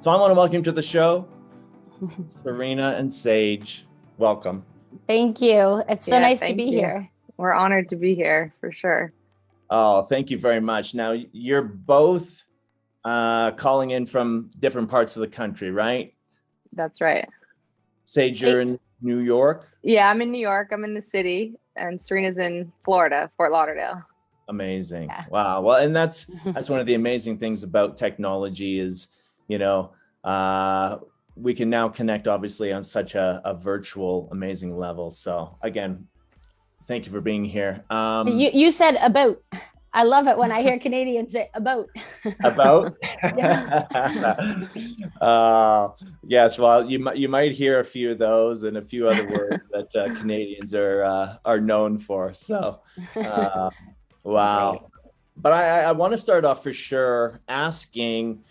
So I want to welcome you to the show, Serena and Saje. Welcome. Thank you. It's so nice to be you. here. We're honored to be here for sure. Oh, thank you very much. Now, you're both calling in from different parts of the country, right? That's right. Saje, you're in New York? Yeah, I'm in New York. I'm in the city, and Serena's in Florida, Fort Lauderdale. Amazing. Yeah. Wow. Well, and that's one of the amazing things about technology is, we can now connect obviously on such a virtual, amazing level. So again, thank you for being here. You said about. I love it when I hear Canadians say about. About? Yes. Well, you might hear a few of those and a few other words that Canadians are known for. So, wow. But I want to start off for sure asking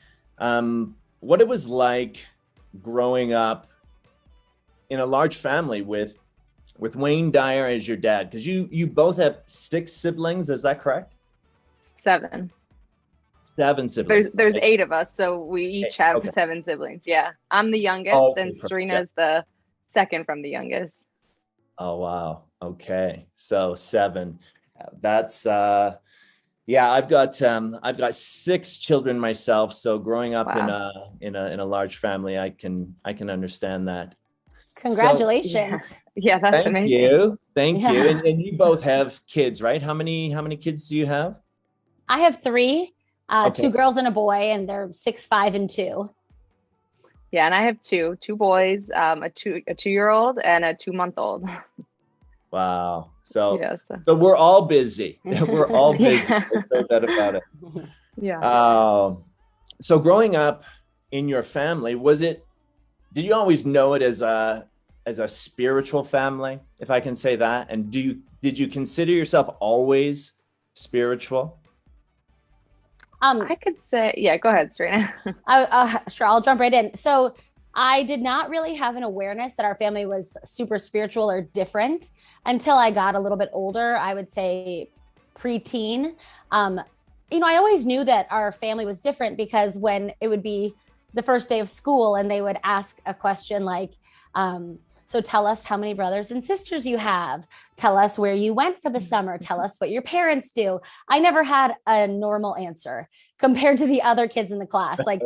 what it was like growing up in a large family with Wayne Dyer as your dad, because you both have 6 siblings. Is that correct? 7. 7 siblings. There's 8 of us, so we each have 7 siblings. Yeah, I'm the youngest, and Serena's the second from the youngest. Oh wow. Okay, so 7. That's yeah. I've got 6 children myself. So growing up in a large family, I can understand that. Congratulations. So, yeah, that's amazing. Thank you. And you both have kids, right? How many kids do you have? I have 3, 2 girls and a boy, and they're 6, 5, and 2. Yeah, and I have 2 boys, a 2-year-old and a 2-month-old. Wow. So, yes. So we're all busy. We're all busy. There's no doubt about it. Yeah. So growing up in your family, did you always know it as a spiritual family, if I can say that? And did you consider yourself always spiritual? I could say, yeah, go ahead, Serena. Sure, I'll jump right in. So I did not really have an awareness that our family was super spiritual or different until I got a little bit older. I would say preteen. I always knew that our family was different because when it would be the first day of school and they would ask a question like, so tell us how many brothers and sisters you have. Tell us where you went for the summer. Tell us what your parents do. I never had a normal answer compared to the other kids in the class. Like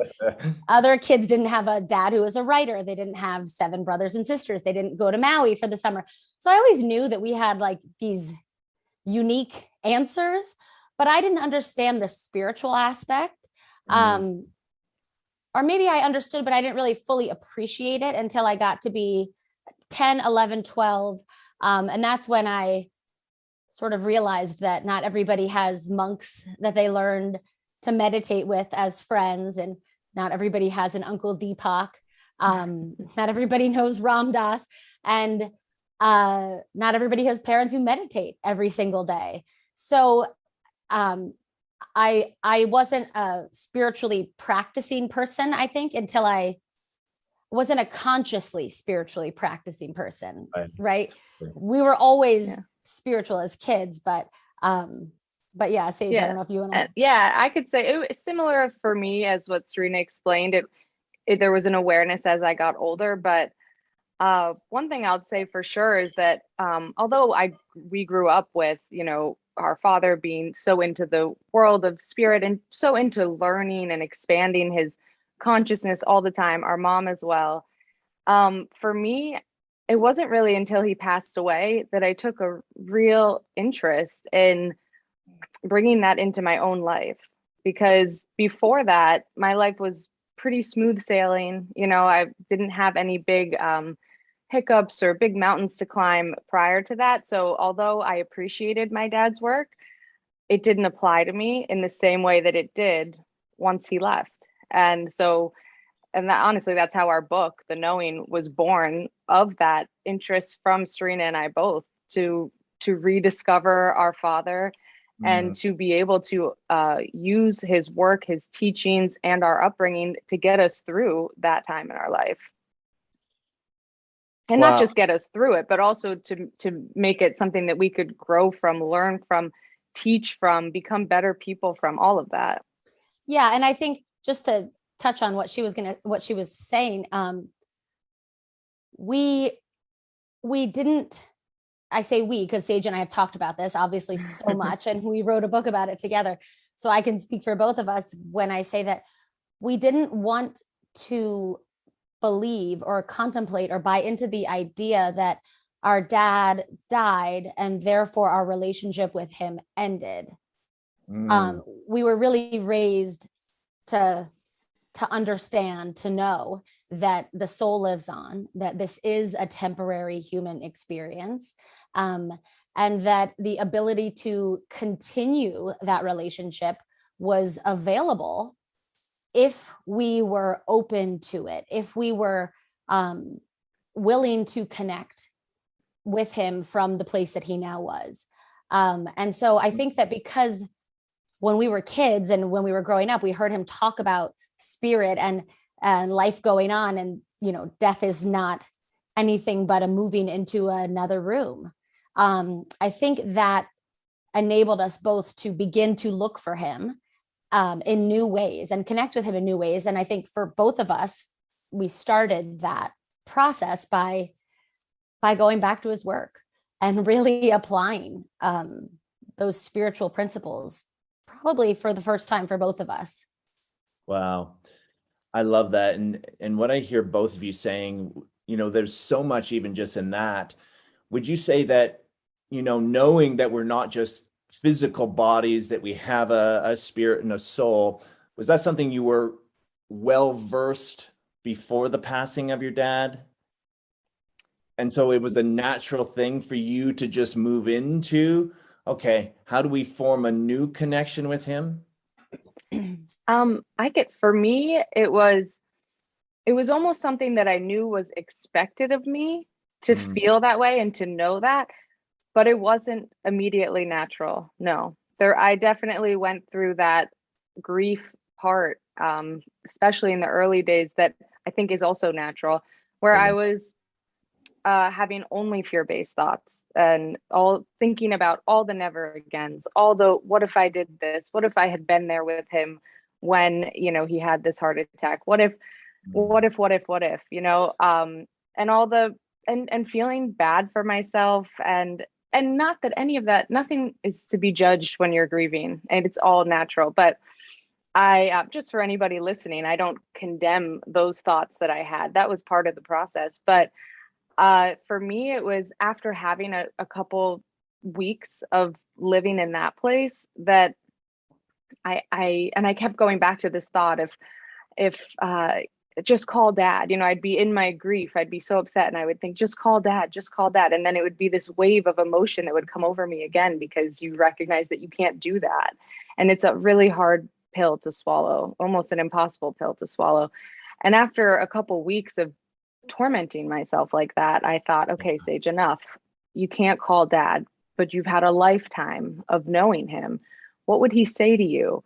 other kids didn't have a dad who was a writer. They didn't have 7 brothers and sisters. They didn't go to Maui for the summer. So I always knew that we had like these unique answers, but I didn't understand the spiritual aspect. Or maybe I understood, but I didn't really fully appreciate it until I got to be 10, 11, 12. And that's when I sort of realized that not everybody has monks that they learned to meditate with as friends. And not everybody has an Uncle Deepak. Not everybody knows Ram Dass. And not everybody has parents who meditate every single day. So I wasn't a spiritually practicing person, I think, until I wasn't a consciously spiritually practicing person, right? We were always spiritual as kids, but yeah, Saje, I don't know if you want to. Yeah, I could say it was similar for me as what Serena explained. There was an awareness as I got older, but one thing I'll say for sure is that although we grew up with, our father being so into the world of spirit and so into learning and expanding his consciousness all the time, our mom as well. For me, it wasn't really until he passed away that I took a real interest in bringing that into my own life, because before that, my life was pretty smooth sailing. I didn't have any big hiccups or big mountains to climb prior to that. So although I appreciated my dad's work, it didn't apply to me in the same way that it did once he left. And honestly, that's how our book, The Knowing, was born, of that interest from Serena and I both to rediscover our father and to be able to use his work, his teachings, and our upbringing to get us through that time in our life. And not just get us through it, but also to make it something that we could grow from, learn from, teach from, become better people from, all of that. Yeah. And I think just to touch on what she was saying. We didn't, I say we, because Sage and I have talked about this obviously so much, and we wrote a book about it together. So I can speak for both of us when I say that we didn't want to believe or contemplate or buy into the idea that our dad died and therefore our relationship with him ended. We were really raised to understand, to know that the soul lives on, that this is a temporary human experience, and that the ability to continue that relationship was available if we were open to it, if we were willing to connect with him from the place that he now was. And so I think that because when we were kids and when we were growing up, we heard him talk about spirit and life going on, and death is not anything but a moving into another room. I think that enabled us both to begin to look for him in new ways and connect with him in new ways. And I think for both of us, we started that process by going back to his work and really applying those spiritual principles, probably for the first time for both of us. Wow. I love that. And what I hear both of you saying, there's so much even just in that. Would you say that, knowing that we're not just physical bodies, that we have a spirit and a soul, was that something you were well versed before the passing of your dad? And so it was a natural thing for you to just move into, okay, how do we form a new connection with him? For me, it was almost something that I knew was expected of me to feel that way and to know that, but it wasn't immediately natural. No, I definitely went through that grief part, especially in the early days, that I think is also natural, where I was having only fear-based thoughts and all thinking about all the never agains, all the what if I did this, what if I had been there with him when he had this heart attack, what if, and all the and feeling bad for myself, and not that any of that, nothing is to be judged when you're grieving, and it's all natural. But I just for anybody listening, I don't condemn those thoughts that I had. That was part of the process. But for me, it was after having a couple weeks of living in that place that I kept going back to this thought of, if just call dad. I'd be in my grief, I'd be so upset, and I would think, just call dad, and then it would be this wave of emotion that would come over me again, because you recognize that you can't do that, and it's a really hard pill to swallow, almost an impossible pill to swallow. And after a couple weeks of tormenting myself like that, I thought, okay, Sage, enough. You can't call dad, but you've had a lifetime of knowing him. What would he say to you?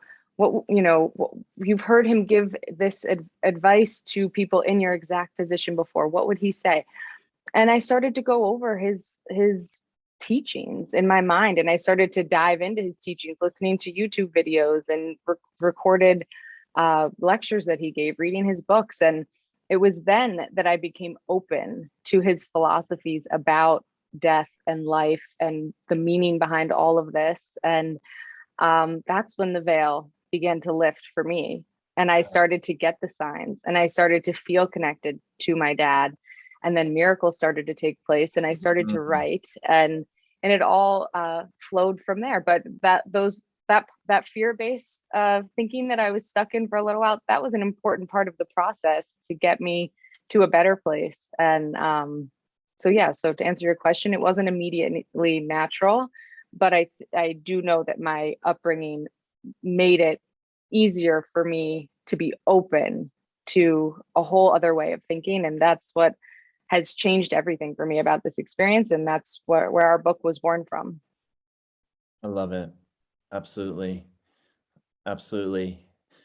You've heard him give this advice to people in your exact position before. What would he say? And I started to go over his teachings in my mind, and I started to dive into his teachings, listening to YouTube videos and recorded lectures that he gave, reading his books. And it was then that I became open to his philosophies about death and life and the meaning behind all of this. And that's when the veil began to lift for me. And I started to get the signs, and I started to feel connected to my dad. And then miracles started to take place, and I started to write, and it all flowed from there. But that fear-based thinking that I was stuck in for a little while, that was an important part of the process to get me to a better place. And so to answer your question, it wasn't immediately natural, but I do know that my upbringing made it easier for me to be open to a whole other way of thinking. And that's what has changed everything for me about this experience. And that's where our book was born from. I love it. Absolutely. Absolutely.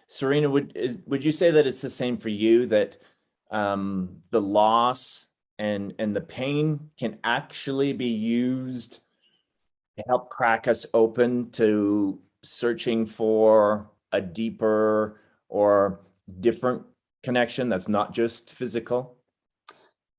Serena, would you say that it's the same for you, that the loss and the pain can actually be used to help crack us open to searching for a deeper or different connection that's not just physical?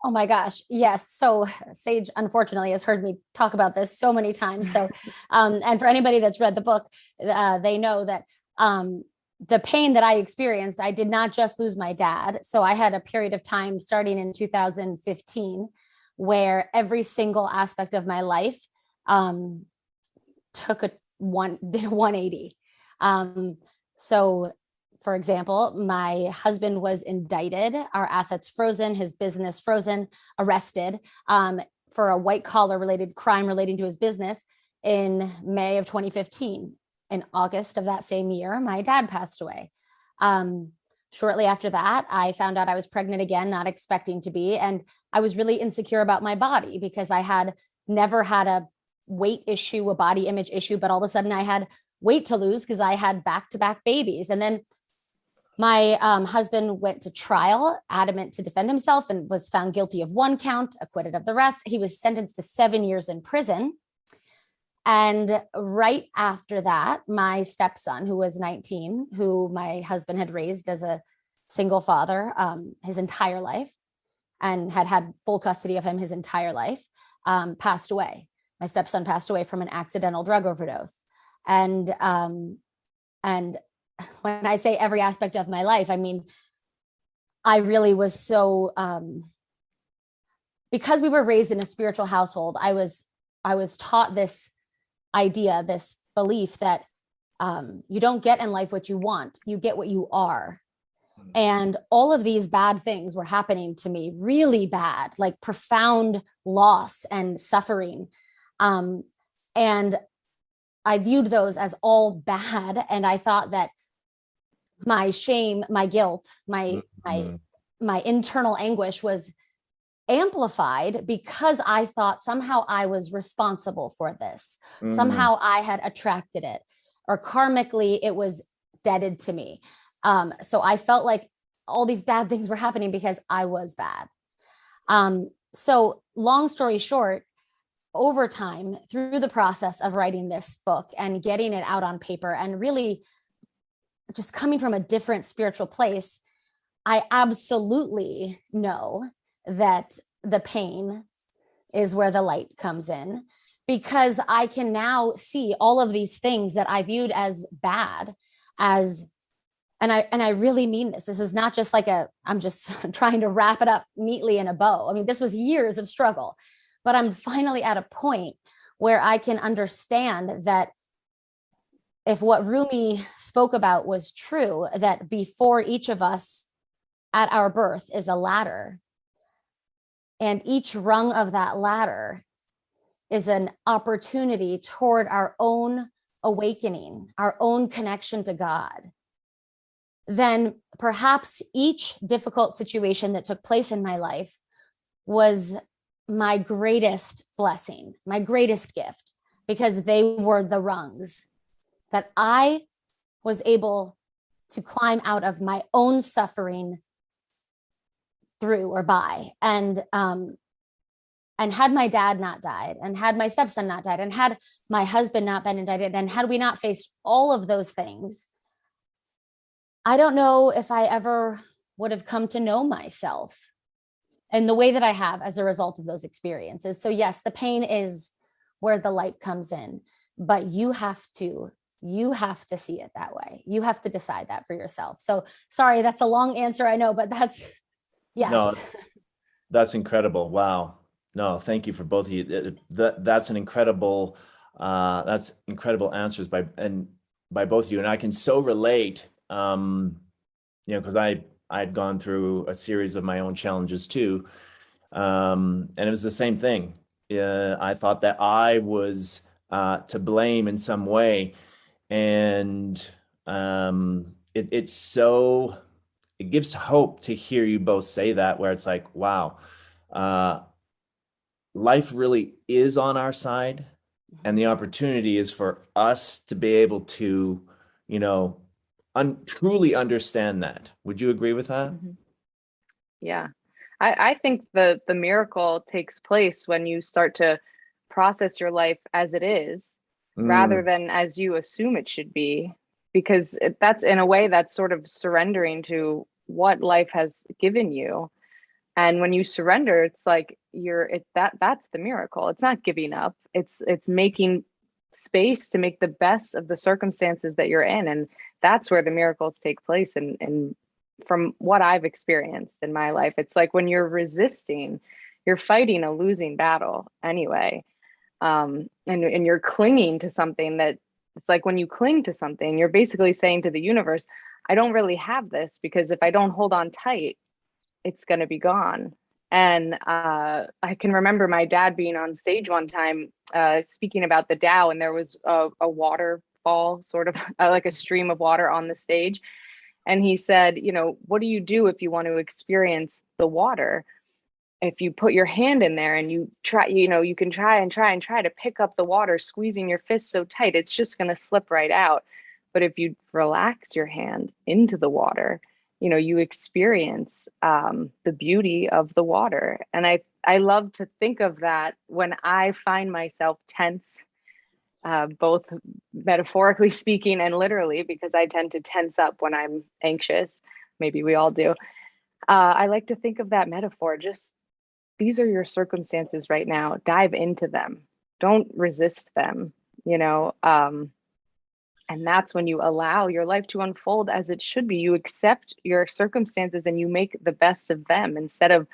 Oh my gosh. Yes. So Sage, unfortunately, has heard me talk about this so many times. So, and for anybody that's read the book, they know that the pain that I experienced, I did not just lose my dad. So I had a period of time starting in 2015 where every single aspect of my life did a 180. So for example, my husband was indicted, our assets frozen, his business frozen, arrested for a white collar related crime relating to his business in May of 2015. In August of that same year, my dad passed away. Shortly after that, I found out I was pregnant again, not expecting to be. And I was really insecure about my body because I had never had a weight issue, a body image issue, but all of a sudden I had weight to lose because I had back-to-back babies. And then my husband went to trial, adamant to defend himself, and was found guilty of one count, acquitted of the rest. He was sentenced to 7 years in prison. And right after that, my stepson, who was 19, who my husband had raised as a single father his entire life and had full custody of him his entire life, passed away. My stepson passed away from an accidental drug overdose. And when I say every aspect of my life, I mean, I really was so, because we were raised in a spiritual household, I was taught this idea, this belief that you don't get in life what you want, you get what you are. And all of these bad things were happening to me, really bad, like profound loss and suffering. And I viewed those as all bad. And I thought that my shame, my guilt, my internal anguish was amplified because I thought somehow I was responsible for this. Somehow I had attracted it, or karmically it was deaded to me. So I felt like all these bad things were happening because I was bad. So long story short, over time, through the process of writing this book and getting it out on paper and really just coming from a different spiritual place, I absolutely know that the pain is where the light comes in, because I can now see all of these things that I viewed as bad as, and I really mean this. This is not just like I'm just trying to wrap it up neatly in a bow. I mean, this was years of struggle, but I'm finally at a point where I can understand that if what Rumi spoke about was true, that before each of us at our birth is a ladder, and each rung of that ladder is an opportunity toward our own awakening, our own connection to God, then perhaps each difficult situation that took place in my life was my greatest blessing, my greatest gift, because they were the rungs that I was able to climb out of my own suffering through or by. And had my dad not died, and had my stepson not died, and had my husband not been indicted, and had we not faced all of those things, I don't know if I ever would have come to know myself in the way that I have as a result of those experiences. So yes, the pain is where the light comes in, but you have to see it that way. You have to decide that for yourself. So sorry, that's a long answer, I know, but that's, yes. No, that's incredible. Wow. No, thank you for both of you. That's incredible answers by both of you. And I can so relate, because I'd gone through a series of my own challenges too. And it was the same thing. I thought that I was to blame in some way. And it gives hope to hear you both say that, where it's like, wow, life really is on our side, and the opportunity is for us to be able to, truly understand that. Would you agree with that? Mm-hmm. Yeah. I think the miracle takes place when you start to process your life as it is, rather than as you assume it should be. because that's, in a way, that's sort of surrendering to what life has given you. And when you surrender, it's like that's the miracle. It's not giving up. It's making space to make the best of the circumstances that you're in. And that's where the miracles take place. And from what I've experienced in my life, it's like when you're resisting, you're fighting a losing battle anyway. And you're clinging to something that, it's like when you cling to something, you're basically saying to the universe, I don't really have this, because if I don't hold on tight, it's going to be gone. And I can remember my dad being on stage one time speaking about the Tao, and there was a waterfall, sort of like a stream of water on the stage. And he said, you know, what do you do if you want to experience the water? If you put your hand in there and you try, you know, you can try to pick up the water, squeezing your fist so tight, it's just going to slip right out. But if you relax your hand into the water, you know, you experience the beauty of the water. And I love to think of that when I find myself tense, both metaphorically speaking and literally, because I tend to tense up when I'm anxious. Maybe we all do. I like to think of that metaphor. Just, these are your circumstances right now. Dive into them. Don't resist them, you know. And that's when you allow your life to unfold as it should be. You accept your circumstances and you make the best of them, instead of,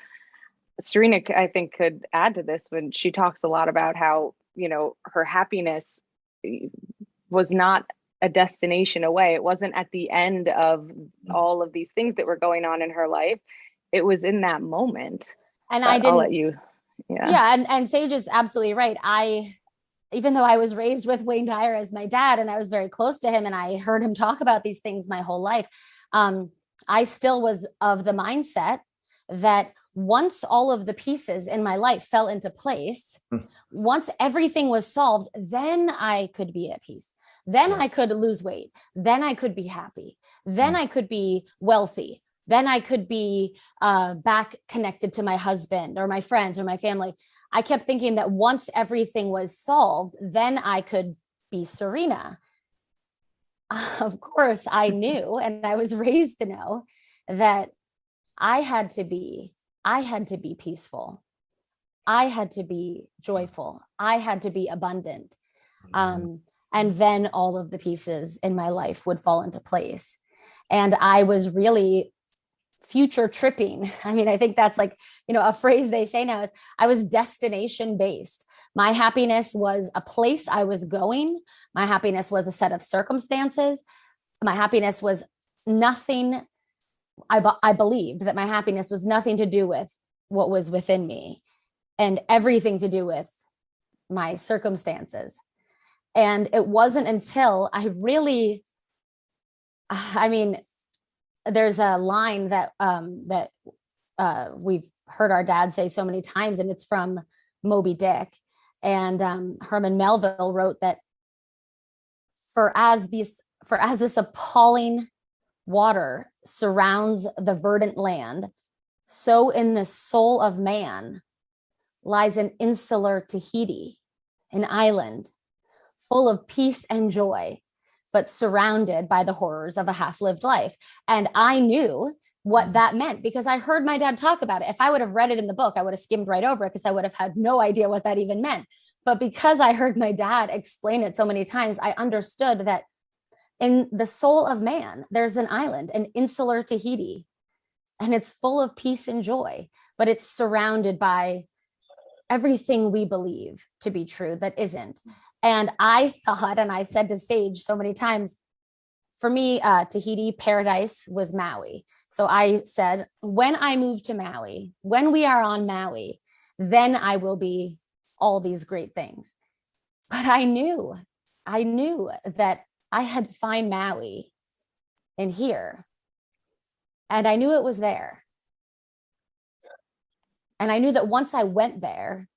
Serena, I think, could add to this when she talks a lot about how, you know, her happiness was not a destination away. It wasn't at the end of all of these things that were going on in her life. It was in that moment. And but I didn't, I'll let you. yeah. And Sage is absolutely right. Even though I was raised with Wayne Dyer as my dad, and I was very close to him, and I heard him talk about these things my whole life, I still was of the mindset that once all of the pieces in my life fell into place, once everything was solved, then I could be at peace. Then I could lose weight. Then I could be happy. Then I could be wealthy. Then I could be back connected to my husband or my friends or my family. I kept thinking that once everything was solved, then I could be Serena. Of course, I knew, and I was raised to know, that I had to be peaceful. I had to be joyful. I had to be abundant. And then all of the pieces in my life would fall into place. And I was really future tripping. I mean, I think that's like, you know, a phrase they say now is, I was destination based. My happiness was a place I was going. My happiness was a set of circumstances. My happiness was nothing. I believed that my happiness was nothing to do with what was within me, and everything to do with my circumstances. And it wasn't until there's a line that we've heard our dad say so many times, and it's from Moby Dick. And Herman Melville wrote that for as this appalling water surrounds the verdant land, so in the soul of man lies an insular Tahiti, an island full of peace and joy, but surrounded by the horrors of a half-lived life. And I knew what that meant because I heard my dad talk about it. If I would have read it in the book, I would have skimmed right over it because I would have had no idea what that even meant. But because I heard my dad explain it so many times, I understood that in the soul of man, there's an island, an insular Tahiti, and it's full of peace and joy, but it's surrounded by everything we believe to be true that isn't. And I thought, and I said to Sage so many times, for me, Tahiti paradise was Maui. So I said, when I move to Maui, when we are on Maui, then I will be all these great things. But I knew that I had to find Maui in here. And I knew it was there. And I knew that once I went there,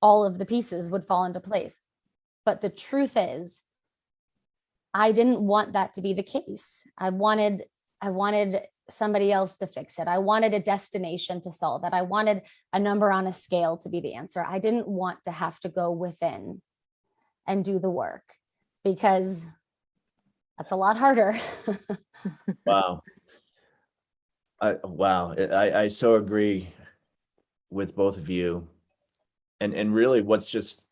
all of the pieces would fall into place. But the truth is, I didn't want that to be the case. I wanted somebody else to fix it. I wanted a destination to solve it. I wanted a number on a scale to be the answer. I didn't want to have to go within and do the work because That's a lot harder. Wow. Wow. I so agree with both of you. And really what's just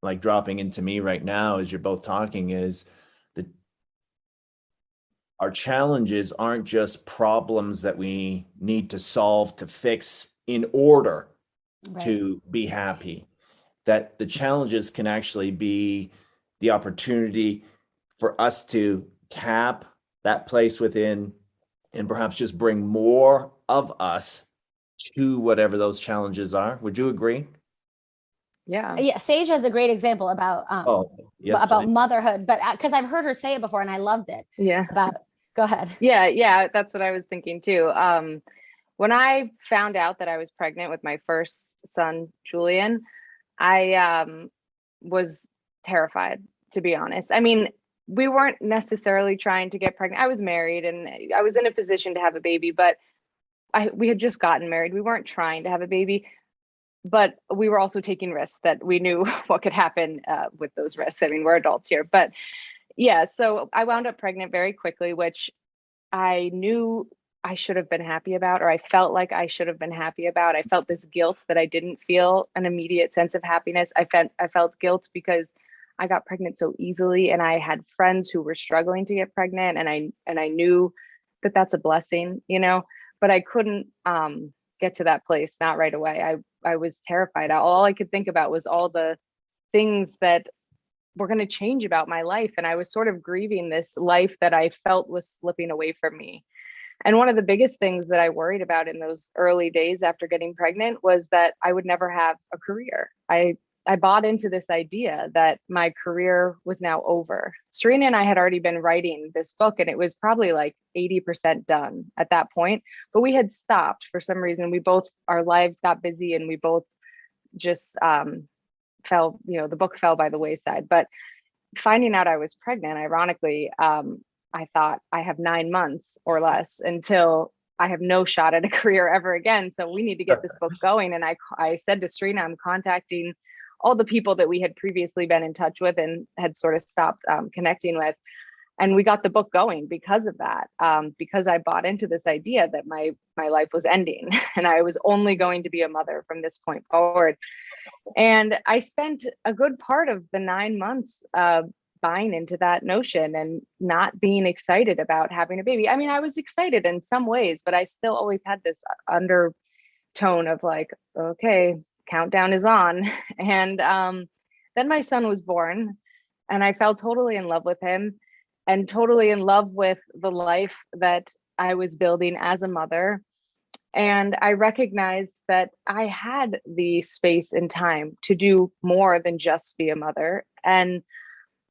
like dropping into me right now as you're both talking is that our challenges aren't just problems that we need to solve to fix in order Right. to be happy. That the challenges can actually be the opportunity for us to tap that place within and perhaps just bring more of us to whatever those challenges are. Would you agree? Yeah. Yeah, Sage has a great example about Oh, yes, about please. motherhood, but because I've heard her say it before and I loved it. Yeah. Go ahead. Yeah, that's what I was thinking too. When I found out that I was pregnant with my first son, Julian, I was terrified, to be honest. I mean, we weren't necessarily trying to get pregnant. I was married and I was in a position to have a baby, but we had just gotten married. We weren't trying to have a baby, but we were also taking risks that we knew what could happen with those risks. I mean, we're adults here, but yeah, so I wound up pregnant very quickly, which I knew I should have been happy about, or I felt like I should have been happy about. I felt this guilt that I didn't feel an immediate sense of happiness. I felt guilt because I got pregnant so easily, and I had friends who were struggling to get pregnant, and I knew that that's a blessing, but I couldn't get to that place, not right away. I was terrified. All I could think about was all the things that were going to change about my life, and I was sort of grieving this life that I felt was slipping away from me. And one of the biggest things that I worried about in those early days after getting pregnant was that I would never have a career. I bought into this idea that my career was now over. Serena and I had already been writing this book, and it was probably like 80% done at that point, but we had stopped for some reason. Our lives got busy, and we both just fell, the book fell by the wayside. But finding out I was pregnant, ironically, I thought I have 9 months or less until I have no shot at a career ever again. So we need to get this book going. And I said to Serena, I'm contacting all the people that we had previously been in touch with and had sort of stopped connecting with. And we got the book going because of that, because I bought into this idea that my life was ending and I was only going to be a mother from this point forward. And I spent a good part of the 9 months buying into that notion and not being excited about having a baby. I mean, I was excited in some ways, but I still always had this undertone of like, okay, countdown is on. And then my son was born, and I fell totally in love with him and totally in love with the life that I was building as a mother. And I recognized that I had the space and time to do more than just be a mother. And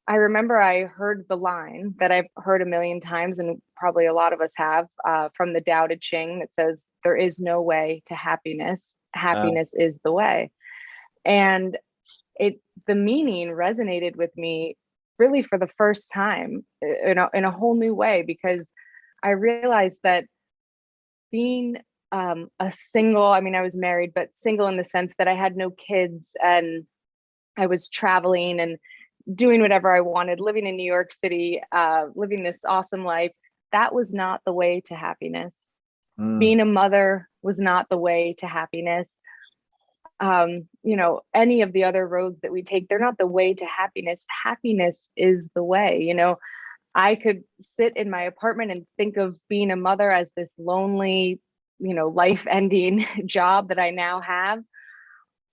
I remember I heard the line that I've heard a million times, and probably a lot of us have, from the Tao Te Ching that says, there is no way to happiness. Happiness is the way. And the meaning resonated with me really for the first time in a whole new way, because I realized that being a single, I mean, I was married, but single in the sense that I had no kids and I was traveling and doing whatever I wanted, living in New York City, living this awesome life. That was not the way to happiness. Being a mother was not the way to happiness. Any of the other roads that we take, they're not the way to happiness. Happiness is the way. I could sit in my apartment and think of being a mother as this lonely, life ending job that I now have,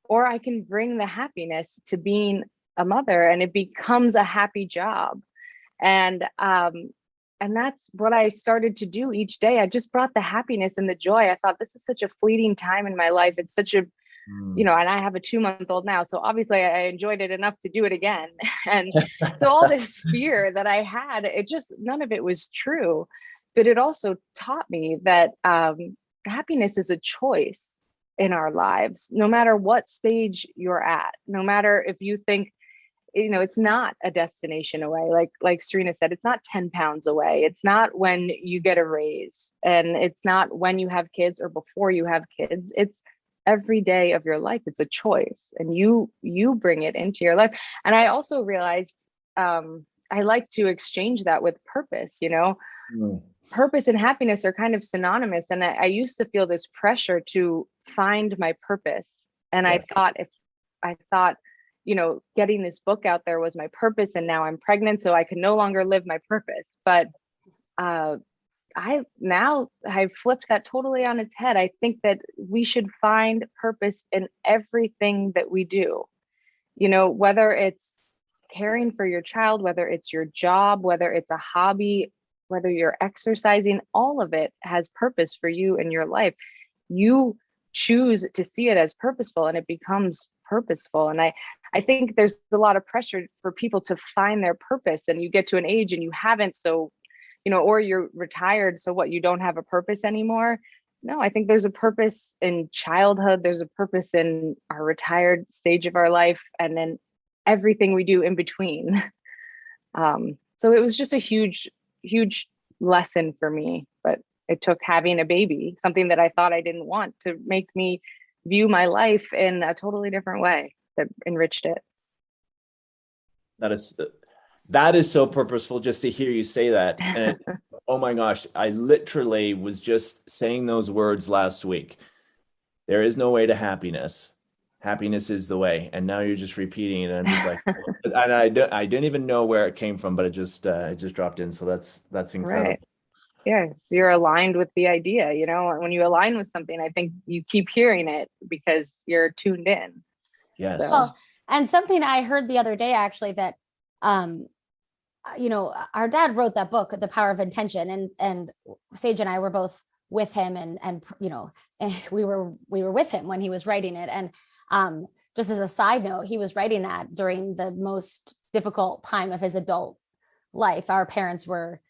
or I can bring the happiness to being a mother and it becomes a happy job. And that's what I started to do each day. I just brought the happiness and the joy. I thought, this is such a fleeting time in my life. It's such a, and I have a 2-month-old now. So obviously I enjoyed it enough to do it again. And so all this fear that I had, none of it was true. But it also taught me that happiness is a choice in our lives, no matter what stage you're at, no matter if you think, it's not a destination away. Like Serena said, it's not 10 pounds away. It's not when you get a raise, and it's not when you have kids or before you have kids. It's every day of your life. It's a choice, and you bring it into your life. And I also realized, like to exchange that with purpose, you know. Mm. Purpose and happiness are kind of synonymous. And I used to feel this pressure to find my purpose. And Yeah. I thought, you know, getting this book out there was my purpose. And now I'm pregnant, so I can no longer live my purpose. But I've flipped that totally on its head. I think that we should find purpose in everything that we do. You know, whether it's caring for your child, whether it's your job, whether it's a hobby, whether you're exercising, all of it has purpose for you in your life. You choose to see it as purposeful and it becomes purposeful. And I think there's a lot of pressure for people to find their purpose, and you get to an age and you haven't, so, you know, or you're retired, so what, you don't have a purpose anymore? No, I think there's a purpose in childhood. There's a purpose in our retired stage of our life, and then everything we do in between. So it was just a huge lesson for me, but it took having a baby, something that I thought I didn't want, to make me view my life in a totally different way that enriched it. That is so purposeful just to hear you say that. And oh my gosh, I literally was just saying those words last week. There is no way to happiness. Happiness is the way. And now you're just repeating it. And I'm just like, and I didn't even know where it came from, but it just dropped in. So that's incredible. Right. Yeah. So you're aligned with the idea, you know, when you align with something, I think you keep hearing it because you're tuned in. Yes. So. Well, and something I heard the other day, actually, that, you know, our dad wrote that book, The Power of Intention, and Sage and I were both with him, and you know, we were with him when he was writing it. And just as a side note, he was writing that during the most difficult time of his adult life. Our parents were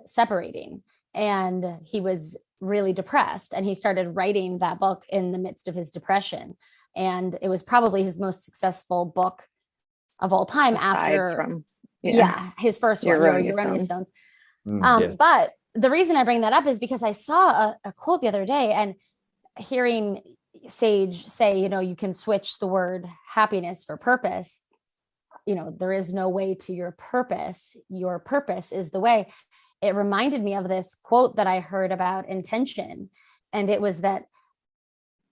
separating, and he was really depressed, and he started writing that book in the midst of his depression. And it was probably his most successful book of all time, after his first one, Erroneous Stones. Yes. But the reason I bring that up is because I saw a quote the other day, and hearing Sage say, you know, you can switch the word happiness for purpose. You know, there is no way to your purpose. Your purpose is the way. It reminded me of this quote that I heard about intention. And it was that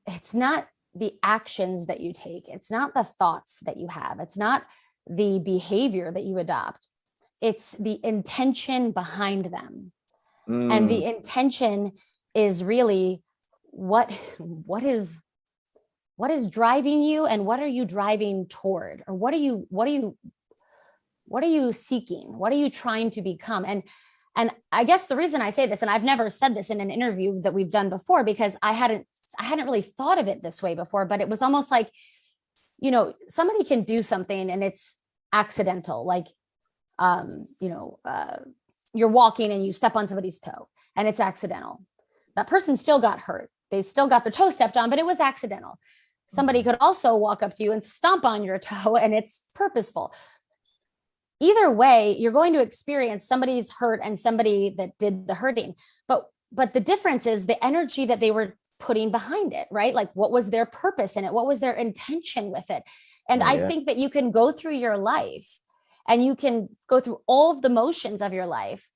it's not the actions that you take. It's not the thoughts that you have. It's not the behavior that you adopt. It's the intention behind them. And the intention is really what is driving you, and what are you driving toward, or what are you seeking? What are you trying to become? And I guess the reason I say this, and I've never said this in an interview that we've done before, because I hadn't really thought of it this way before, but it was almost like, you know, somebody can do something and it's accidental. Like, you're walking and you step on somebody's toe and it's accidental. That person still got hurt. They still got their toe stepped on, but it was accidental. Somebody could also walk up to you and stomp on your toe and it's purposeful. Either way, you're going to experience somebody's hurt and somebody that did the hurting. But the difference is the energy that they were putting behind it, right? Like, what was their purpose in it? What was their intention with it? And I think that you can go through your life and you can go through all of the motions of your life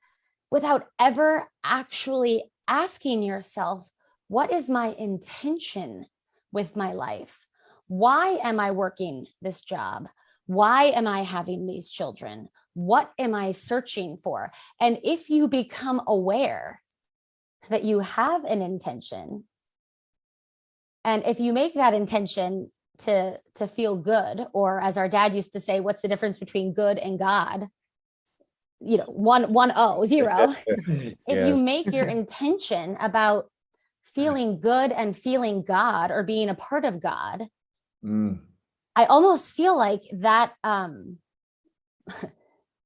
without ever actually asking yourself, what is my intention with my life? Why am I working this job? Why am I having these children? What am I searching for? And if you become aware that you have an intention, and if you make that intention to feel good, or as our dad used to say, what's the difference between good and God? You know, 1-0. If you make your intention about feeling good and feeling God, or being a part of God, I almost feel like that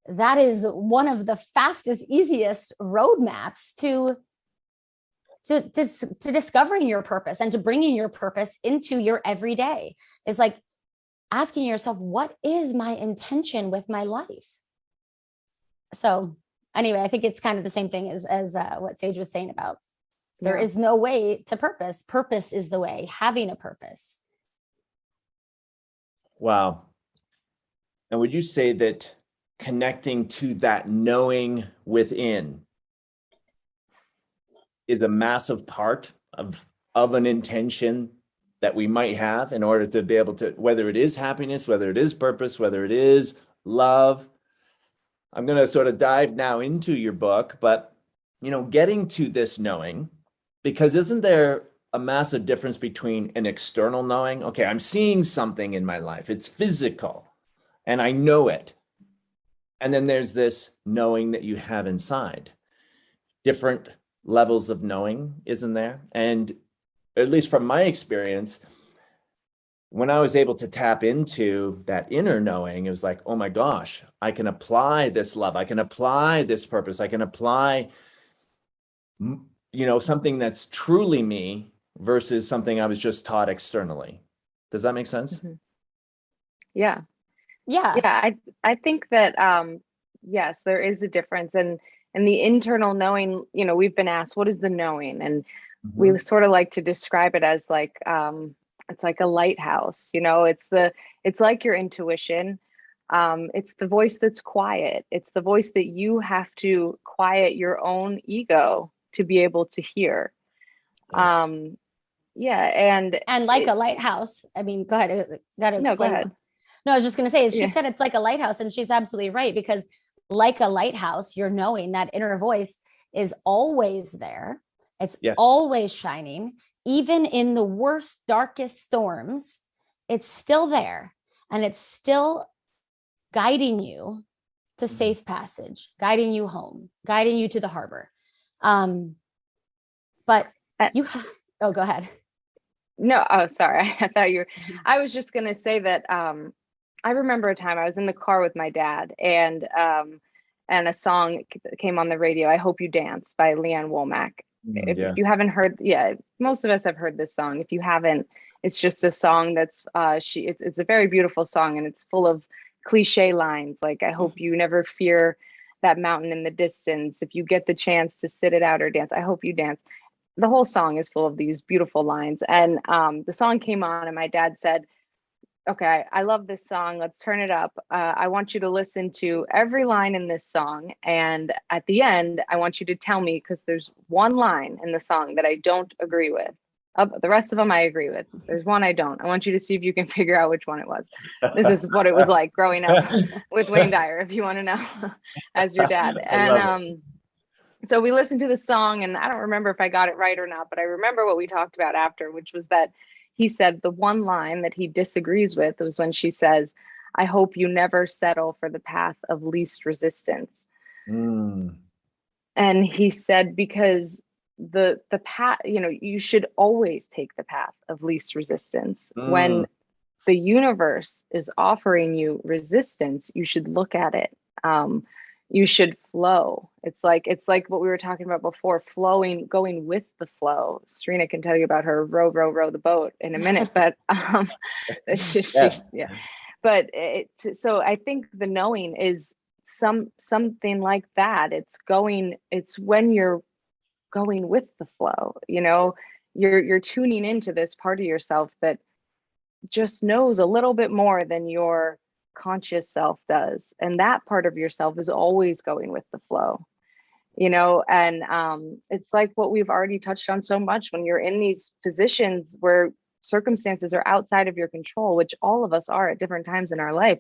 that is one of the fastest, easiest roadmaps to discovering your purpose and to bringing your purpose into your everyday, is like asking yourself, what is my intention with my life? So anyway, I think it's kind of the same thing as what Sage was saying about there is no way to purpose. Purpose is the way, having a purpose. Wow. And would you say that connecting to that knowing within is a massive part of an intention that we might have in order to be able to, whether it is happiness, whether it is purpose, whether it is love. I'm going to sort of dive now into your book, but, you know, getting to this knowing, because isn't there a massive difference between an external knowing? Okay, I'm seeing something in my life, it's physical, and I know it. And then there's this knowing that you have inside. Different levels of knowing, isn't there? And at least from my experience, when I was able to tap into that inner knowing, it was like, oh my gosh, I can apply this love. I can apply this purpose. I can apply, you know, something that's truly me versus something I was just taught externally. Does that make sense? Mm-hmm. Yeah. Yeah. Yeah. I think that, yes, there is a difference. And the internal knowing, you know, we've been asked, what is the knowing? And we sort of like to describe it as like, it's like a lighthouse, you know, it's like your intuition. It's the voice that's quiet. It's the voice that you have to quiet your own ego to be able to hear. Yes. Yeah. And like a lighthouse, I mean, go ahead. Got to explain. No, go ahead. No, I was just going to say, she Yeah. said it's like a lighthouse, and she's absolutely right, because like a lighthouse, you're knowing that inner voice is always there. It's always shining. Even in the worst, darkest storms, it's still there, and it's still guiding you to safe passage, guiding you home, guiding you to the harbor. But you have, oh, go ahead. No, oh, sorry. I thought you were, I was just going to say that I remember a time I was in the car with my dad, and a song came on the radio, I Hope You Dance by Leanne Womack. If you haven't heard, most of us have heard this song. If you haven't, it's just a song that's it's a very beautiful song, and it's full of cliche lines like, I hope you never fear that mountain in the distance. If you get the chance to sit it out or dance, I hope you dance. The whole song is full of these beautiful lines. And the song came on, and my dad said, okay, I love this song. Let's turn it up. I want you to listen to every line in this song. And at the end, I want you to tell me, because there's one line in the song that I don't agree with. The rest of them I agree with. There's one I don't. I want you to see if you can figure out which one it was. This is what it was like growing up with Wayne Dyer, if you want to know, as your dad. And so we listened to the song, and I don't remember if I got it right or not, but I remember what we talked about after, which was that he said the one line that he disagrees with was when she says, I hope you never settle for the path of least resistance. And he said, because the path, you know, you should always take the path of least resistance. When the universe is offering you resistance, you should look at it. You should flow. It's like what we were talking about before, flowing, going with the flow. Serena can tell you about her row the boat in a minute, but But so I think the knowing is something like that. It's when you're going with the flow, you know, you're tuning into this part of yourself that just knows a little bit more than your conscious self does, and that part of yourself is always going with the flow, you know. And it's like what we've already touched on so much, when you're in these positions where circumstances are outside of your control, which all of us are at different times in our life,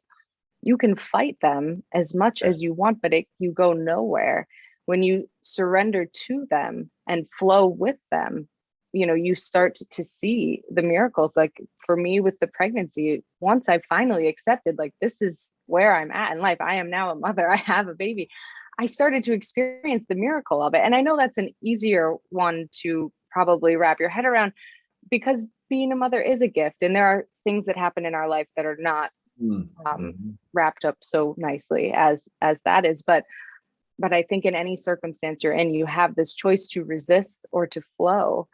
you can fight them as much as you want, but you go nowhere. When you surrender to them and flow with them, you know, you start to see the miracles. Like for me with the pregnancy, once I finally accepted, like, this is where I'm at in life, I am now a mother, I have a baby, I started to experience the miracle of it. And I know that's an easier one to probably wrap your head around, because being a mother is a gift, and there are things that happen in our life that are not wrapped up so nicely as that is. But I think in any circumstance you're in, you have this choice to resist or to flow.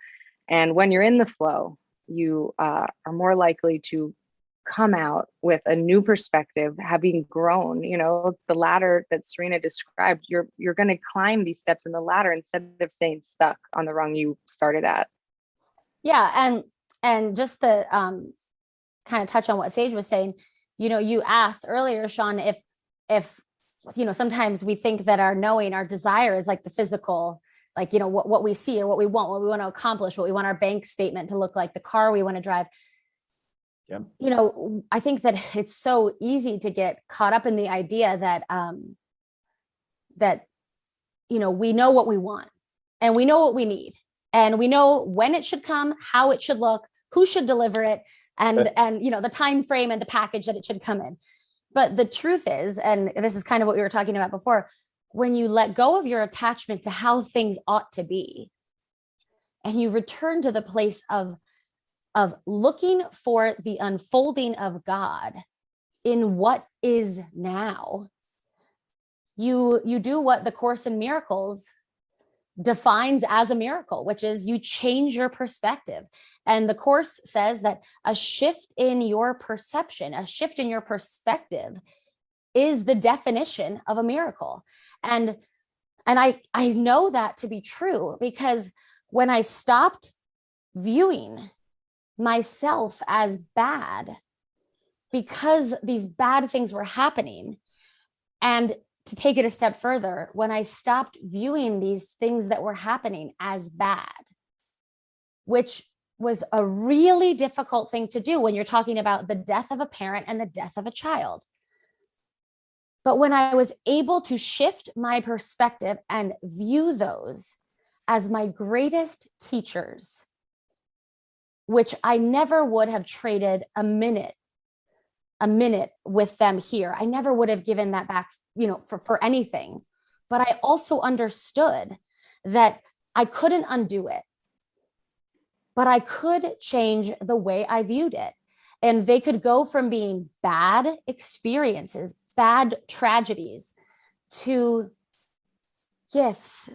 And when you're in the flow, you are more likely to come out with a new perspective, having grown. You know, the ladder that Serena described, you're going to climb these steps in the ladder instead of staying stuck on the rung you started at. Yeah, and just to kind of touch on what Sage was saying, you know, you asked earlier, Sean, if sometimes we think that our knowing, our desire is like the physical, like, what we see or what we want to accomplish, what we want our bank statement to look like, the car we want to drive. Yeah. I think that it's so easy to get caught up in the idea that, we know what we want and we know what we need and we know when it should come, how it should look, who should deliver it, and the time frame and the package that it should come in. But the truth is, and this is kind of what we were talking about before, when you let go of your attachment to how things ought to be, and you return to the place of looking for the unfolding of God in what is now, you do what the Course in Miracles defines as a miracle, which is you change your perspective. And the Course says that a shift in your perception, a shift in your perspective is the definition of a miracle. And I know that to be true, because when I stopped viewing myself as bad because these bad things were happening, and to take it a step further, when I stopped viewing these things that were happening as bad, which was a really difficult thing to do when you're talking about the death of a parent and the death of a child. But when I was able to shift my perspective and view those as my greatest teachers, which I never would have traded a minute with them here. I never would have given that back, for anything. But I also understood that I couldn't undo it, but I could change the way I viewed it. And they could go from being bad experiences, bad tragedies, to gifts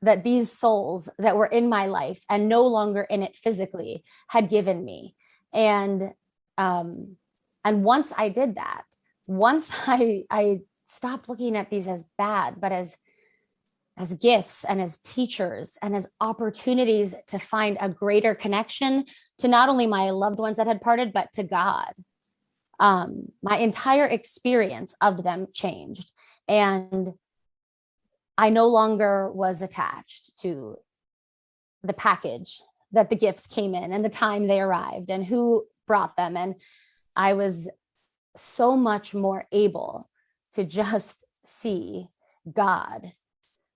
that these souls that were in my life and no longer in it physically had given me. And once I did that, once I stopped looking at these as bad, but as gifts and as teachers and as opportunities to find a greater connection to not only my loved ones that had parted, but to God, my entire experience of them changed. And I no longer was attached to the package that the gifts came in and the time they arrived and who brought them. And I was so much more able to just see God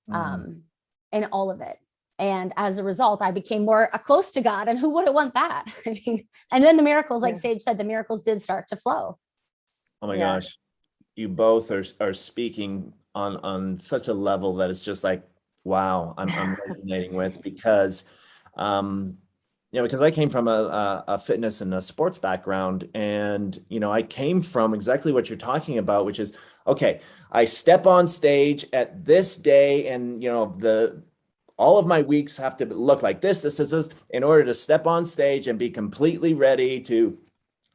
in all of it. And as a result, I became more close to God. And who wouldn't want that? I mean, and then the miracles, like Sage said, the miracles did start to flow. Oh my gosh. You both are speaking on such a level that it's just like, wow, I'm resonating with, because because I came from a fitness and a sports background, and I came from exactly what you're talking about, which is, okay, I step on stage at this day, and all of my weeks have to look like this in order to step on stage and be completely ready to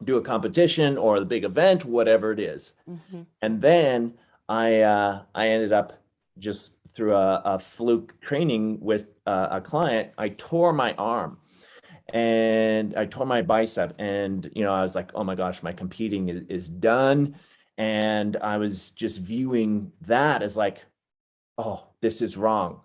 do a competition or the big event, whatever it is. Mm-hmm. And then I ended up, just through a fluke training with a client, I tore my arm and I tore my bicep, and I was like, oh my gosh, my competing is done. And I was just viewing that as like, oh, this is wrong.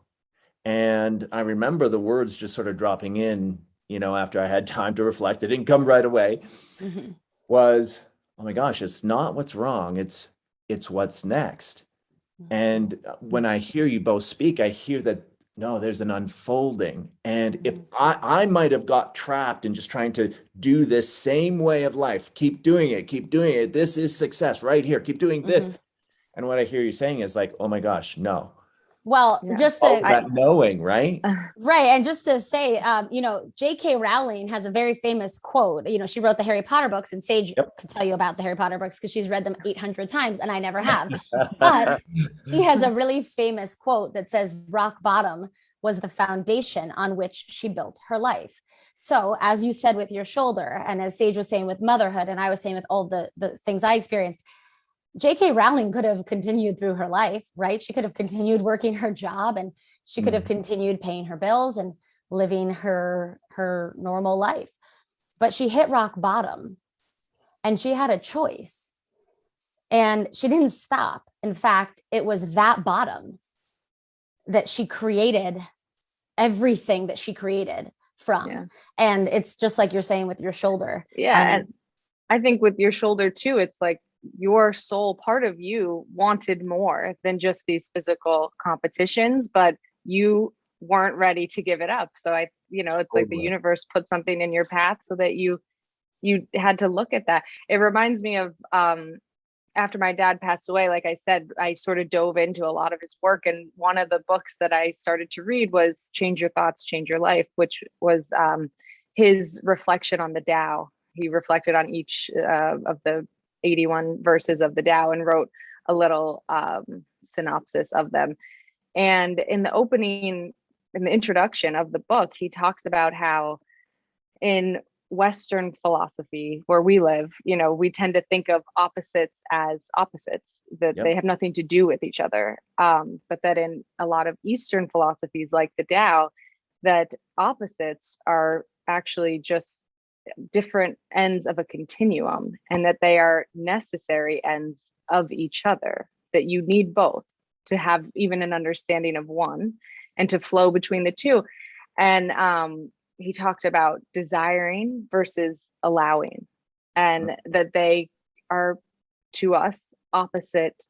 And I remember the words just sort of dropping in, after I had time to reflect. It didn't come right away. Mm-hmm. Was, oh my gosh, it's not what's wrong. It's what's next. Mm-hmm. And when I hear you both speak, I hear that, no, there's an unfolding. And if I might have got trapped in just trying to do this same way of life, keep doing it. This is success right here. Keep doing this. Mm-hmm. And what I hear you saying is like, oh my gosh, no. Well, just that knowing, right? Right. And just to say, J.K. Rowling has a very famous quote. She wrote the Harry Potter books, and Sage could tell you about the Harry Potter books because she's read them 800 times and I never have. But he has a really famous quote that says, rock bottom was the foundation on which she built her life. So as you said with your shoulder, and as Sage was saying with motherhood, and I was saying with all the things I experienced, J.K. Rowling could have continued through her life, right? She could have continued working her job, and she could have continued paying her bills and living her normal life. But she hit rock bottom, and she had a choice. And she didn't stop. In fact, it was that bottom that she created everything that she created from. Yeah. And it's just like you're saying with your shoulder. Yeah. And I think with your shoulder too, it's like your soul part of you wanted more than just these physical competitions, but you weren't ready to give it up. So it's like the universe put something in your path so that you had to look at that. It reminds me of after my dad passed away, like I said, I sort of dove into a lot of his work. And one of the books that I started to read was Change Your Thoughts, Change Your Life, which was his reflection on the Tao. He reflected on each of the 81 verses of the Tao and wrote a little synopsis of them. And in the introduction of the book, he talks about how in Western philosophy, where we live, we tend to think of opposites as opposites, that they have nothing to do with each other. But that in a lot of Eastern philosophies, like the Tao, that opposites are actually just different ends of a continuum, and that they are necessary ends of each other, that you need both to have even an understanding of one and to flow between the two. And he talked about desiring versus allowing, and that they are to us opposite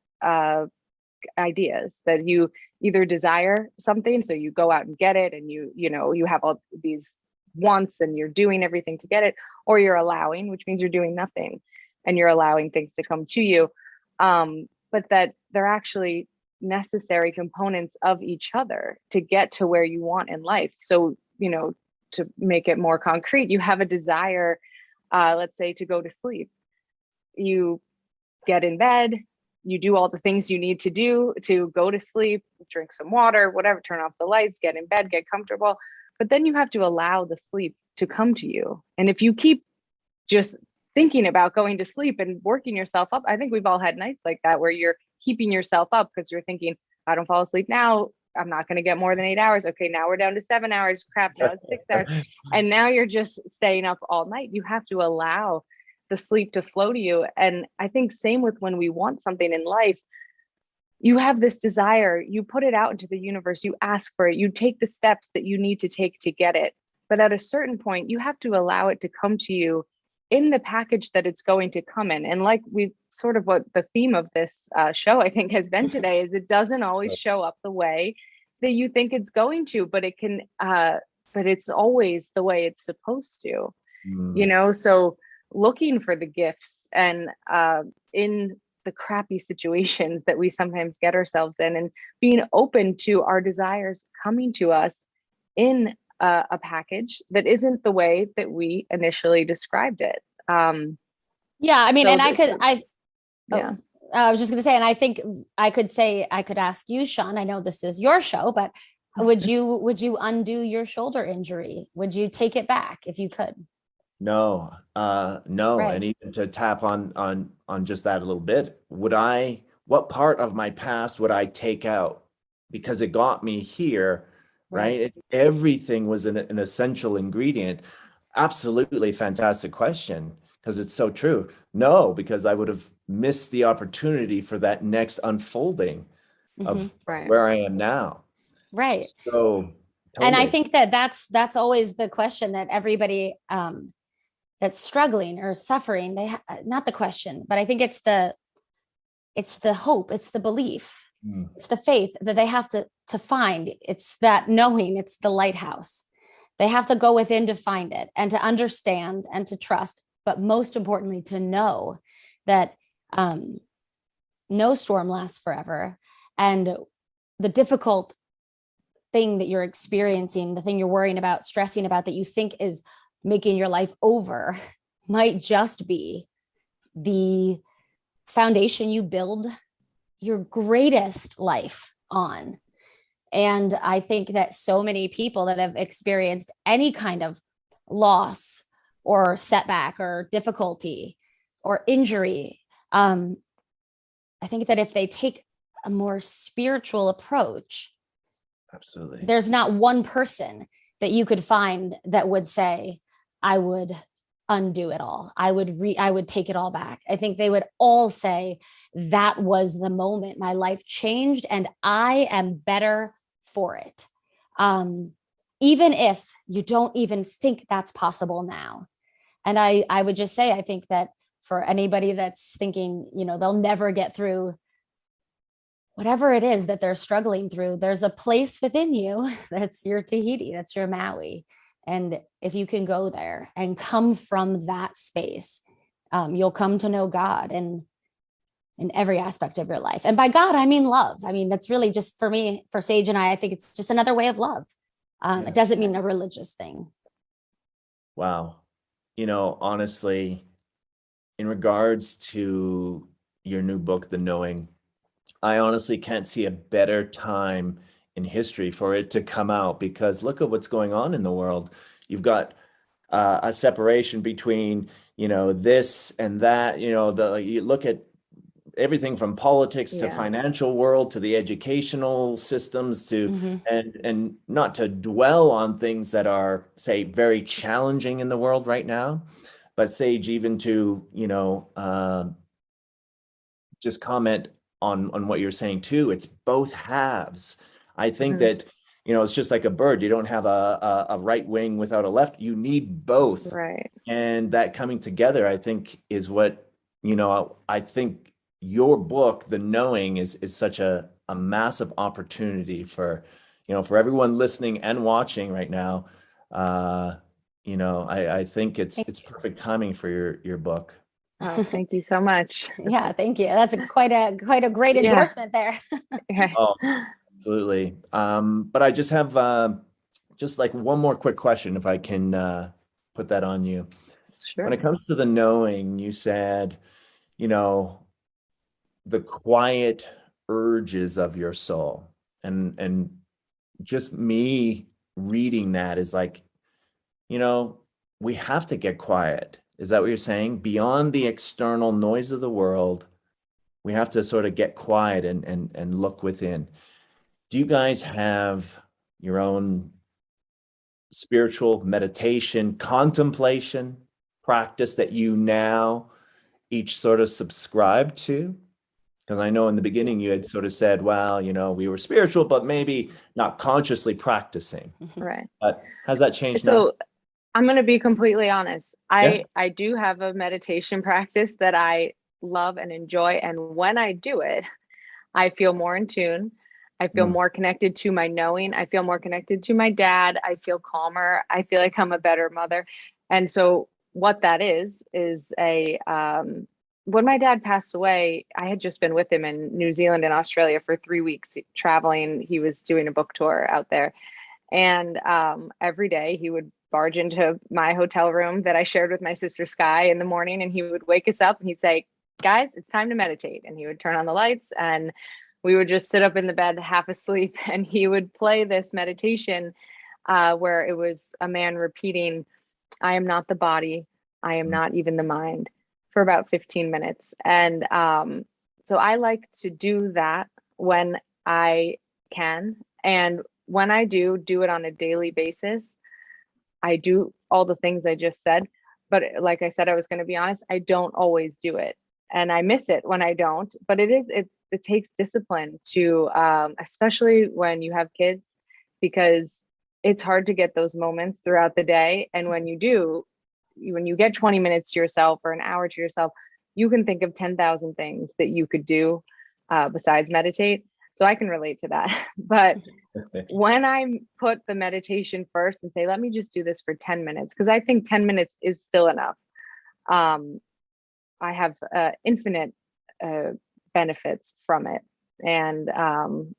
ideas, that you either desire something, so you go out and get it, and you have all these wants and you're doing everything to get it, or you're allowing, which means you're doing nothing and you're allowing things to come to you. But that they're actually necessary components of each other to get to where you want in life. So, to make it more concrete, you have a desire, let's say, to go to sleep. You get in bed, you do all the things you need to do to go to sleep, drink some water, whatever, turn off the lights, get in bed, get comfortable. But then you have to allow the sleep to come to you. And if you keep just thinking about going to sleep and working yourself up, I think we've all had nights like that where you're keeping yourself up because you're thinking, if I don't fall asleep now, I'm not going to get more than 8 hours. Okay, now we're down to 7 hours. Crap, now it's 6 hours. And now you're just staying up all night. You have to allow the sleep to flow to you. And I think same with when we want something in life. You have this desire, you put it out into the universe, you ask for it, you take the steps that you need to take to get it. But at a certain point, you have to allow it to come to you in the package that it's going to come in. And like we sort of what the theme of this show, I think, has been today, is it doesn't always show up the way that you think it's going to, but it can, but it's always the way it's supposed to, so looking for the gifts and in the crappy situations that we sometimes get ourselves in, and being open to our desires coming to us in a package that isn't the way that we initially described it. Yeah, I mean, so and yeah. I was just going to say, and I think I could ask you, Sean, I know this is your show, but would you undo your shoulder injury? Would you take it back if you could? No. Right. And even to tap on just that a little bit, what part of my past would I take out because it got me here, right? Everything was an essential ingredient. Absolutely fantastic question, because it's so true. No, because I would have missed the opportunity for that next unfolding of where I am now. Right. So totally. And I think that's always the question that everybody that's struggling or suffering, not the question, but I think it's the hope, it's the belief, it's the faith that they have to find. It's that knowing, it's the lighthouse. They have to go within to find it and to understand and to trust, but most importantly, to know that no storm lasts forever. And the difficult thing that you're experiencing, the thing you're worrying about, stressing about, that you think is making your life over, might just be the foundation you build your greatest life on. And I think that so many people that have experienced any kind of loss or setback or difficulty or injury, I think that if they take a more spiritual approach, absolutely, there's not one person that you could find that would say, I would undo it all. I would take it all back. I think they would all say that was the moment my life changed and I am better for it. Even if you don't even think that's possible now. And I would just say, I think that for anybody that's thinking, they'll never get through whatever it is that they're struggling through, there's a place within you that's your Tahiti, that's your Maui. And if you can go there and come from that space, you'll come to know God in every aspect of your life. And by God, I mean love. I mean, that's really just for me, for Sage and I think it's just another way of love. It doesn't mean a religious thing. Wow. Honestly, in regards to your new book, The Knowing, I honestly can't see a better time in history for it to come out, because look at what's going on in the world. You've got a separation between, this and that, you look at everything from politics to financial world to the educational systems to and not to dwell on things that are, say, very challenging in the world right now, but Sage, even to just comment on what you're saying too. It's both halves. I think that it's just like a bird. You don't have a right wing without a left. You need both, right? And that coming together, I think, is what I think your book, The Knowing, is such a massive opportunity for for everyone listening and watching right now. I think it's perfect timing for your book. Oh, thank you so much. Yeah, thank you. That's quite a great endorsement there. Oh, absolutely. But I just have just like one more quick question, if I can put that on you. Sure. When it comes to the knowing, you said, the quiet urges of your soul, and just me reading that is like, we have to get quiet. Is that what you're saying? Beyond the external noise of the world, we have to sort of get quiet and look within. Do you guys have your own spiritual meditation, contemplation practice that you now each sort of subscribe to? Because I know in the beginning you had sort of said, well, we were spiritual, but maybe not consciously practicing. Right. But has that changed now? So I'm going to be completely honest. I do have a meditation practice that I love and enjoy. And when I do it, I feel more in tune. I feel more connected to my knowing. I feel more connected to my dad. I feel calmer. I feel like I'm a better mother. And so what that is when my dad passed away, I had just been with him in New Zealand and Australia for 3 weeks traveling. He was doing a book tour out there. And every day he would barge into my hotel room that I shared with my sister Sky in the morning, and he would wake us up and he'd say, guys, it's time to meditate. And he would turn on the lights and we would just sit up in the bed half asleep, and he would play this meditation where it was a man repeating, I am not the body, I am not even the mind, for about 15 minutes. And so I like to do that when I can. And when I do it on a daily basis, I do all the things I just said. But like I said, I was going to be honest, I don't always do it. And I miss it when I don't. But it takes discipline to, especially when you have kids, because it's hard to get those moments throughout the day. And when you do, when you get 20 minutes to yourself or an hour to yourself, you can think of 10,000 things that you could do besides meditate. So I can relate to that. But when I put the meditation first and say, let me just do this for 10 minutes, because I think 10 minutes is still enough. I have infinite benefits from it. And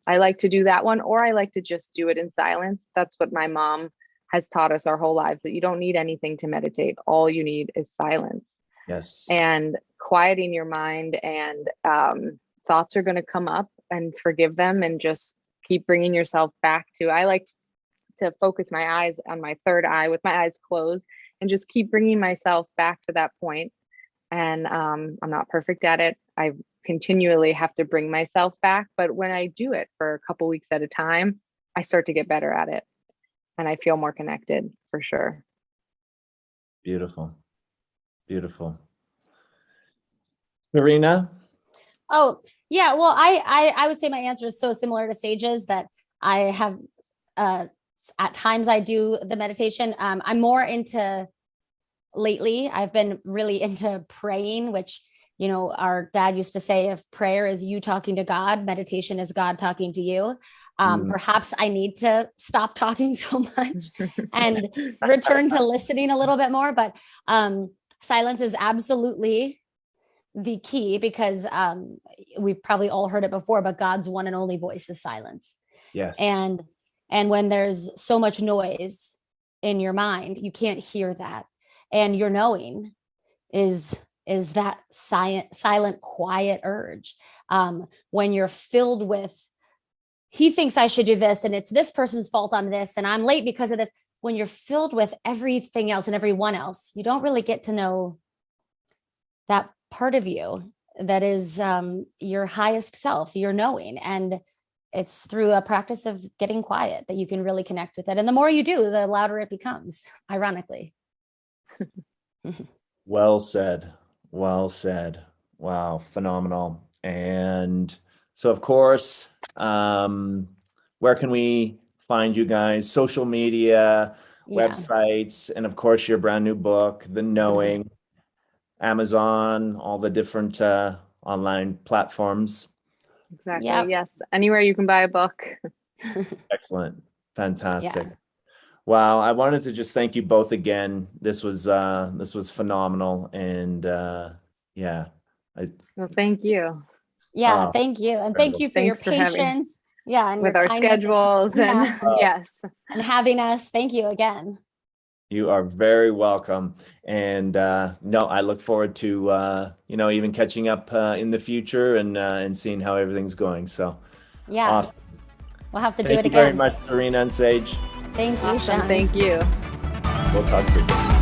I like to do that one, or I like to just do it in silence. That's what my mom has taught us our whole lives, that you don't need anything to meditate. All you need is silence. Yes. And quieting your mind, and thoughts are going to come up, and forgive them, and just keep bringing yourself back to, I like to focus my eyes on my third eye with my eyes closed and just keep bringing myself back to that point. And I'm not perfect at it. I continually have to bring myself back. But when I do it for a couple weeks at a time, I start to get better at it. And I feel more connected, for sure. Beautiful. Beautiful. Serena? Oh, yeah. Well, I would say my answer is so similar to Sage's, that I have at times I do the meditation. I'm more into lately. I've been really into praying, which, you know, our dad used to say, if prayer is you talking to God, meditation is God talking to you. Perhaps I need to stop talking so much and return to listening a little bit more. But silence is absolutely the key, because we've probably all heard it before, but God's one and only voice is silence. Yes. And when there's so much noise in your mind, you can't hear that. And your knowing is that silent, quiet urge. When you're filled with, he thinks I should do this, and it's this person's fault on this, and I'm late because of this. When you're filled with everything else and everyone else, you don't really get to know that part of you that is your highest self, your knowing. And it's through a practice of getting quiet that you can really connect with it. And the more you do, the louder it becomes, ironically. Well said. Well said. Wow, phenomenal. And so, of course, where can we find you guys? Social media, websites, and of course, your brand new book, The Knowing, Amazon, all the different online platforms. Exactly. Yep. Yes. Anywhere you can buy a book. Excellent. Fantastic. Yeah. Wow. I wanted to just thank you both again. This was phenomenal. And yeah. Well, thank you. Yeah. Thank you. And thank you for your patience. And with our schedules and yes. And having us. Thank you again. You are very welcome. And no, I look forward to even catching up in the future and seeing how everything's going. So yeah, awesome. We'll have to do Thank it again. Thank you very much, Serena and Sage. Thank you, awesome. Sean. Thank you. We'll talk soon.